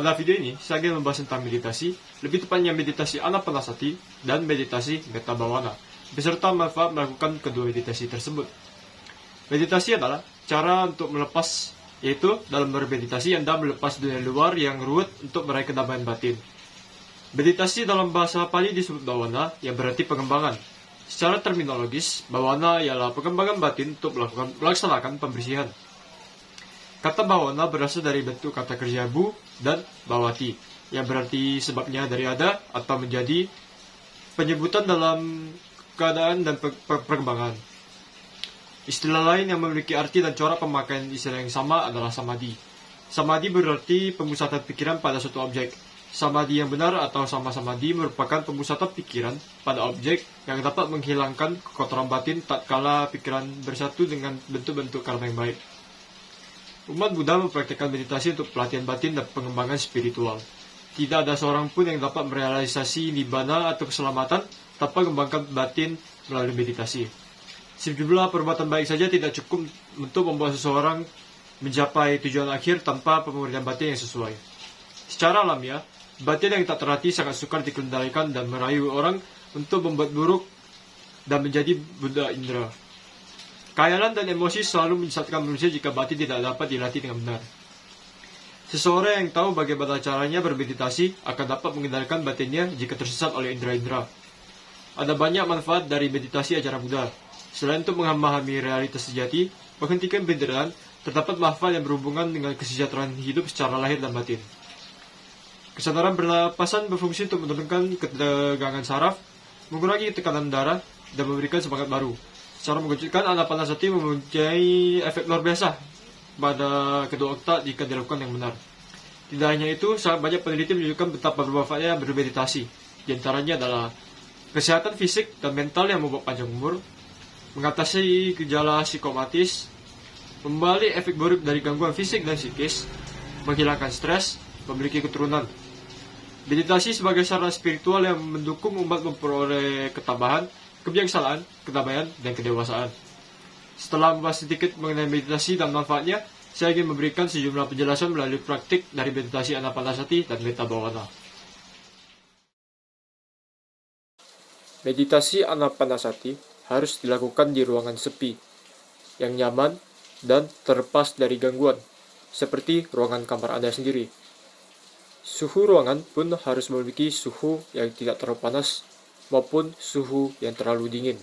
Pada video ini, saya akan membahas tentang meditasi, lebih tepatnya meditasi Anapanasati dan meditasi Metta Bhavana, beserta manfaat melakukan kedua meditasi tersebut. Meditasi adalah cara untuk melepas, yaitu dalam bermeditasi Anda melepas dunia luar yang ruwet untuk meraih kedamaian batin. Meditasi dalam bahasa Pali disebut Bhavana, yang berarti pengembangan. Secara terminologis, Bhavana ialah pengembangan batin untuk melaksanakan pembersihan. Kata Bhavana berasal dari bentuk kata kerja bu dan bhavati, yang berarti sebabnya dari ada atau menjadi, penyebutan dalam keadaan dan perkembangan. Istilah lain yang memiliki arti dan corak pemakaian istilah yang sama adalah samadhi. Samadhi berarti pemusatan pikiran pada suatu objek. Samadhi yang benar atau sama samadhi merupakan pemusatan pikiran pada objek yang dapat menghilangkan kekotoran batin tatkala pikiran bersatu dengan bentuk-bentuk karma yang baik. Umat Buddha mempraktikkan meditasi untuk pelatihan batin dan pengembangan spiritual. Tidak ada seorang pun yang dapat merealisasi nibbana atau keselamatan tanpa mengembangkan batin melalui meditasi. Sejumlah perbuatan baik saja tidak cukup untuk membuat seseorang mencapai tujuan akhir tanpa pemurnian batin yang sesuai. Secara alamiah, batin yang tak terlatih sangat sukar dikendalikan dan merayu orang untuk membuat buruk dan menjadi budak indera. Khayalan dan emosi selalu menyesatkan manusia jika batin tidak dapat dilatih dengan benar. Seseorang yang tahu bagaimana caranya bermeditasi akan dapat mengendalikan batinnya jika tersesat oleh indera-indera. Ada banyak manfaat dari meditasi ajaran Buddha. Selain untuk memahami realitas sejati, menghentikan penderitaan, terdapat manfaat yang berhubungan dengan kesejahteraan hidup secara lahir dan batin. Kesadaran bernapasan berfungsi untuk menurunkan ketegangan saraf, mengurangi tekanan darah, dan memberikan semangat baru. Secara mengejutkan, Anapanasati mempunyai efek luar biasa pada kedua otak jika dilakukan yang benar. Tidak hanya itu, sangat banyak peneliti menunjukkan betapa bermanfaatnya bermeditasi. Di antaranya adalah kesehatan fisik dan mental yang membuat panjang umur, mengatasi gejala psikomatis, membalik efek buruk dari gangguan fisik dan psikis, menghilangkan stres, memiliki keturunan. Meditasi sebagai sarana spiritual yang mendukung umat memperoleh ketabahan, kebijaksanaan, kedamaian, dan kedewasaan. Setelah membahas sedikit mengenai meditasi dan manfaatnya, saya ingin memberikan sejumlah penjelasan melalui praktik dari meditasi Anapanasati dan Metta Bhavana. Meditasi Anapanasati harus dilakukan di ruangan sepi, yang nyaman dan terlepas dari gangguan, seperti ruangan kamar Anda sendiri. Suhu ruangan pun harus memiliki suhu yang tidak terlalu panas maupun suhu yang terlalu dingin.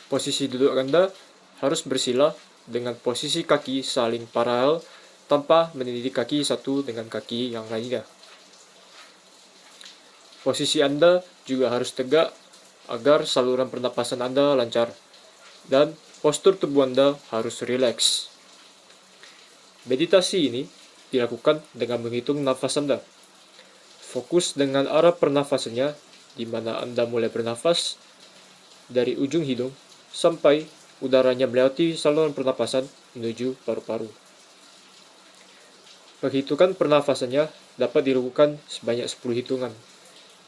Posisi duduk Anda harus bersila dengan posisi kaki saling paralel tanpa menindih kaki satu dengan kaki yang lainnya. Posisi Anda juga harus tegak agar saluran pernapasan Anda lancar, dan postur tubuh Anda harus rileks. Meditasi ini dilakukan dengan menghitung nafas Anda. Fokus dengan arah pernafasannya, di mana Anda mulai bernafas dari ujung hidung sampai udaranya melewati saluran pernapasan menuju paru-paru. Penghitungan pernafasannya dapat dilakukan sebanyak 10 hitungan,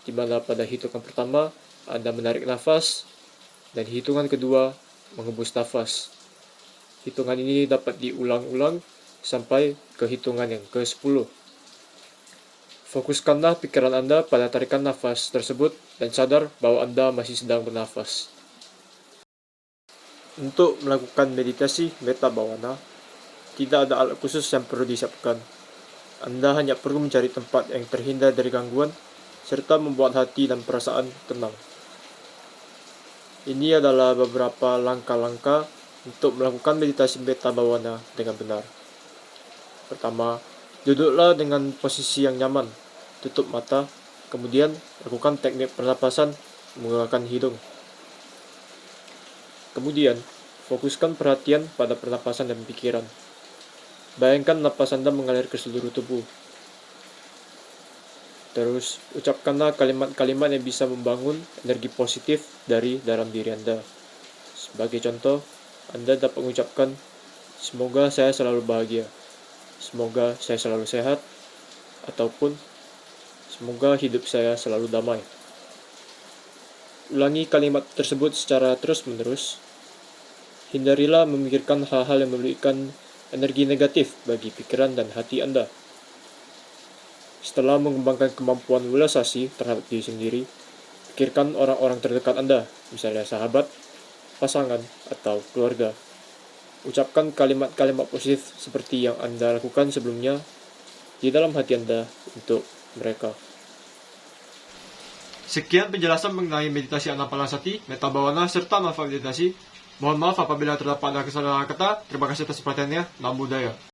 di mana pada hitungan pertama Anda menarik nafas dan hitungan kedua menghembus nafas. Hitungan ini dapat diulang-ulang sampai ke hitungan yang ke-10. Fokuskanlah pikiran Anda pada tarikan nafas tersebut dan sadar bahwa Anda masih sedang bernafas. Untuk melakukan meditasi Metta Bhavana, tidak ada alat khusus yang perlu disiapkan. Anda hanya perlu mencari tempat yang terhindar dari gangguan, serta membuat hati dan perasaan tenang. Ini adalah beberapa langkah-langkah untuk melakukan meditasi Metta Bhavana dengan benar. Pertama, duduklah dengan posisi yang nyaman, tutup mata, kemudian lakukan teknik pernapasan menggunakan hidung. Kemudian, fokuskan perhatian pada pernapasan dan pikiran. Bayangkan napas Anda mengalir ke seluruh tubuh. Terus, ucapkanlah kalimat-kalimat yang bisa membangun energi positif dari dalam diri Anda. Sebagai contoh, Anda dapat mengucapkan, "Semoga saya selalu bahagia. Semoga saya selalu sehat." Ataupun, "Semoga hidup saya selalu damai." Ulangi kalimat tersebut secara terus-menerus. Hindarilah memikirkan hal-hal yang memberikan energi negatif bagi pikiran dan hati Anda. Setelah mengembangkan kemampuan relaksasi terhadap diri sendiri, pikirkan orang-orang terdekat Anda, misalnya sahabat, pasangan, atau keluarga. Ucapkan kalimat-kalimat positif seperti yang Anda lakukan sebelumnya di dalam hati Anda untuk mereka. Sekian penjelasan mengenai meditasi Anapanasati, Metta Bhavana, serta manfaat meditasi. Mohon maaf apabila terdapat ada kesalahan kata. Terima kasih atas perhatiannya. Namo Buddhaya.